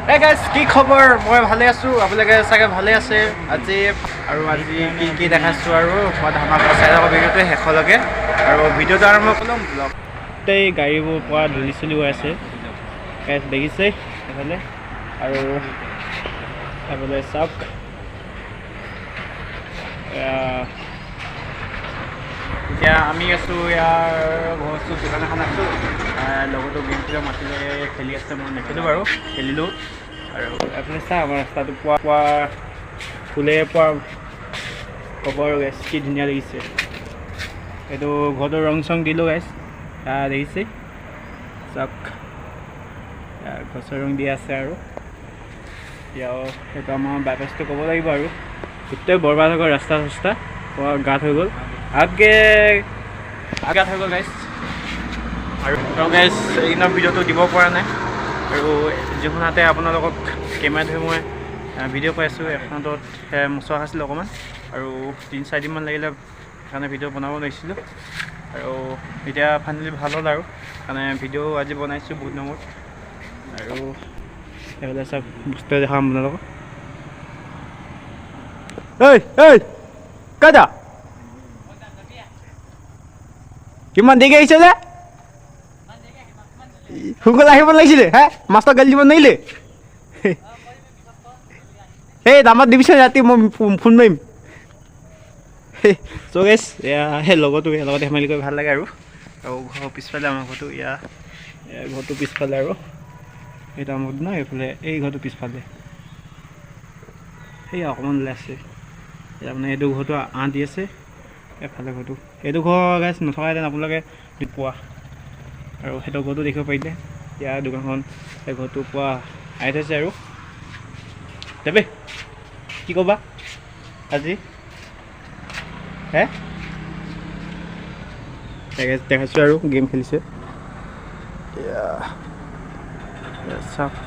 Hey guys, কি খবৰ? মই ভালে আছো, আপোনালোকে চাগে ভালে আছে। আজি কি দেখাইছো আৰু মই ধামাকা চাই থাকক ভিডিঅ'টো শেষলৈকে আৰু ভিডিঅ'টো আৰম্ভ কৰিম ব্লগ। এই গাড়ীবোৰ পৰা ধূলি চুলি হৈ আছে গাইছ, দেখিছে এইফালে আৰু এইফালে চাওক এতিয়া আমি আছো ইয়াৰ ঘৰটো দোকান এখন আছো লগতো গেম খেলা মাতিলে খেলি আছে, মই নেখেলোঁ বাৰু, খেলিলোঁ আৰু এইফালে চা আমাৰ ৰাস্তাটো পোৱা ফুলে পোৱা খবৰ গাইছ, কি ধুনীয়া লাগিছে। এইটো ঘৰটো ৰং চং দিলোঁ গাইছ, দেখিছে চাওক গছৰ ৰং দিয়া আছে আৰু এতিয়াও সেইটো আমাৰ বাইপাছটো ক'ব লাগিব আৰু গোটেই বৰবাদ হৈ গ'ল, ৰাস্তা চাস্তা গাঁত হৈ গ'ল, গাঁত হৈ গ'ল গাইছ। আৰু গাইছ এইদিনৰ ভিডিঅ'টো দিব পৰা নাই আৰু যিখন হাতে আপোনালোকক কেমেৰা ধৰি মই ভিডিঅ' পাই আছোঁ, এখনত মোচোৱা খাইছিলোঁ অকণমান আৰু 3-4 দিনমান লাগিলে সেইকাৰণে ভিডিঅ' বনাব নোৱাৰিছিলোঁ আৰু এতিয়া ফাইনেলি ভাল হ'ল আৰু সেইকাৰণে ভিডিঅ' আজি বনাইছোঁ বহুত দিনৰ আৰু সেইবিলাক চব বস্তু দেখাম আপোনালোকক। কাদা কিমান দেৰিকৈ আহিছে যে, সোনকালে আহিব লাগিছিলে হে, মাছটো গালি দিব নোৱাৰিলে। সেই দামত দিবিচোন, ৰাতি মই ফোন মাৰিম। চ' গাইছ সেই লগতো ইয়াৰ লগত ধেমালি কৰি ভাল লাগে আৰু ঘৰৰ পিছফালে আমাৰ ঘৰটো, ঘৰটো পিছফালে আৰু সেইটো আমাৰ ঘৰটো ন, এইফালে এই ঘৰটো পিছফালে সেই অকণমান ওলাই আছে মানে এইটো ঘৰটো আঁহ দি আছে, এফালে ঘৰটো এইটো ঘৰ গাইছ নথকাহেঁতেন আপোনালোকে পোৱা আৰু সেইটো ঘৰটো দেখিব পাৰিলে। ইয়াৰ দোকানখন সেই ঘৰটো পোৱা আহি থৈছে আৰু দেবে কি ক'বা আজি হে, দেখাইছোঁ আৰু গেম খেলিছে চাওক,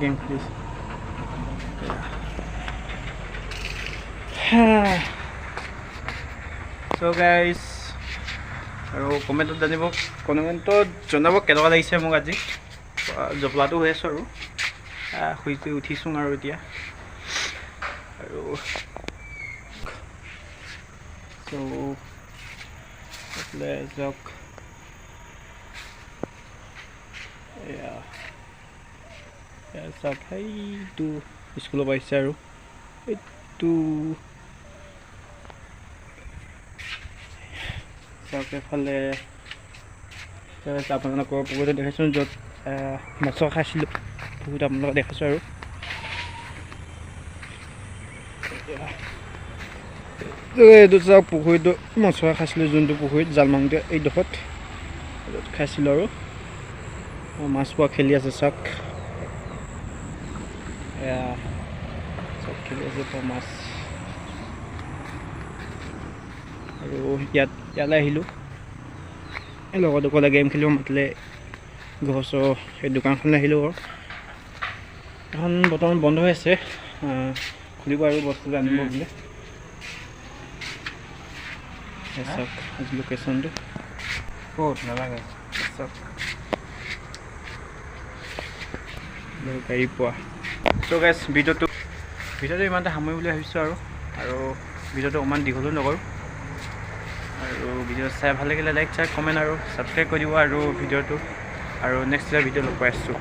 গেম খেলিছে চ' গাইছ আৰু কমেণ্টত জনাব কেনেকুৱা লাগিছে মোক আজি। জপলাটো হৈ আছোঁ আৰু শুই উঠিছোঁ আৰু এতিয়া আৰু যাওক চাওক সেইটো স্কুলৰ পৰা আহিছে আৰু এইটো চাওক এফালে আপোনালোকৰ পুখুৰীটো দেখাইছোঁ, য'ত মাছ খাইছিলোঁ পুখুৰীটো আপোনালোকক দেখাইছোঁ আৰু এইটো চাওক পুখুৰীটো মাছ খাইছিলোঁ, যোনটো পুখুৰীত জাল মাংতে এইডোখৰত খাইছিলোঁ আৰু মাছ পোৱা খেলি আছে চাওক, চব খেলি আছে মাছ আৰু ইয়ালৈ আহিলোঁ লগত অকলে গেম খেলিব মাতিলে ঘৰ চৰ সেই দোকানখনলৈ আহিলোঁ আৰু এখন বৰ্তমান বন্ধ হৈ আছে, খুলিব আৰু বস্তু আনিব বোলে। চাওক আজি লোকেশ্যনটো ক'ত নালাগে চাওক গাড়ী পোৱা। চ' গাইছ ভিডিঅ'টো ইমানতে সামৰি বুলি ভাবিছোঁ আৰু ভিডিঅ'টো অকণমান দীঘলো নকৰোঁ আৰু ভিডিঅ' চাই ভাল লাগিলে লাইক কমেণ্ট আৰু ছাবস্ক্ৰাইব কৰি দিব আৰু ভিডিঅ'টো আৰু নেক্সট ভিডিঅ' লগ পাই আছোঁ।